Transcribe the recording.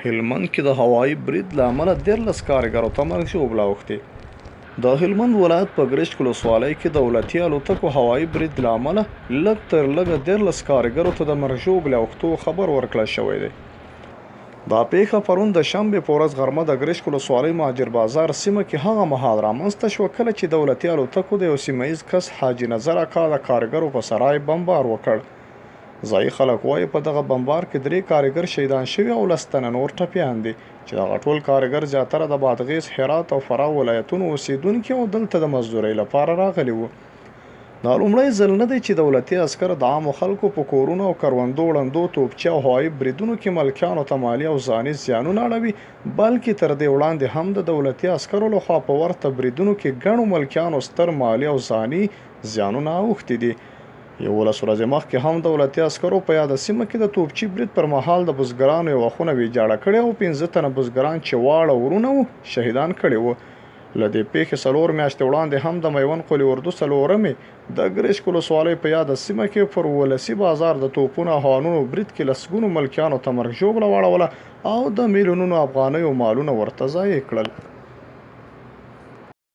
هلمند کې د هوایي برید له امله 13 کارګرو ته مرګ ژوبله اوښتې. د هلمند ولایت په ګرشک ولسوالۍ کې د دولتي الوتکو هوایي برید له امله لږ تر لږه 13 کارګرو ته د مرګ ژوبلې اوښتو خبر ورکړل شوی دی. دا پیښه پرون د شنبې په ورځ غرمه د ګرشک ولسوالۍ مهاجر بازار سیمه کې هغه مهال رامنځته شوه کله چې دولتي الوتکو د یو سیمه ییز کس حاجي نظر اکا د کارګرو په سرای بمبار وکړ. ځایي خلک وایي په دغه بمبار کې 3 کارګر شهیدان شوي او 10 تنه نور ټپیان دي چې دغه ټول کارګر زیاتره د بادغیس، هرات او فراه ولایتونو اوسیدونکي او دلته د مزدورۍ لپاره راغلي وو. دا لومړی ځل نه دی چې دولتي عسکر د عامو خلکو په کورونو او کروندو ړندو توپچې او هوایي بریدونو کې ملکیانو ته مالي او ځاني زیانونه اړوي، بلکې تر دې وړاندې هم د دولتي عسکرو لخوا په ورته بریدونو کې ګڼو ملکیانو ستر مالي او ځاني زیانونه اوښتي دي. 11 ورځې مخکې هم دولتي عسکرو په یاده سیمه کې د توپچي برید پر مهال د بزګرانو یوه خونه ویجاړه کړې او 15 تنه بزګران چې واړه ورونه وو شهیدان کړي وو. له دې پیښې 4 میاشتې وړاندې هم د میوند قلي اردو 4مې د ګرشک ولسوالۍ په یاده سیمه کې پر ولسي بازار د توپونو او هوانونو برید کې لسګونو ملکیانو ته مرګ ژوبله واړوله او د میلیونونو افغانیو مالونه ورته ضایع کړل.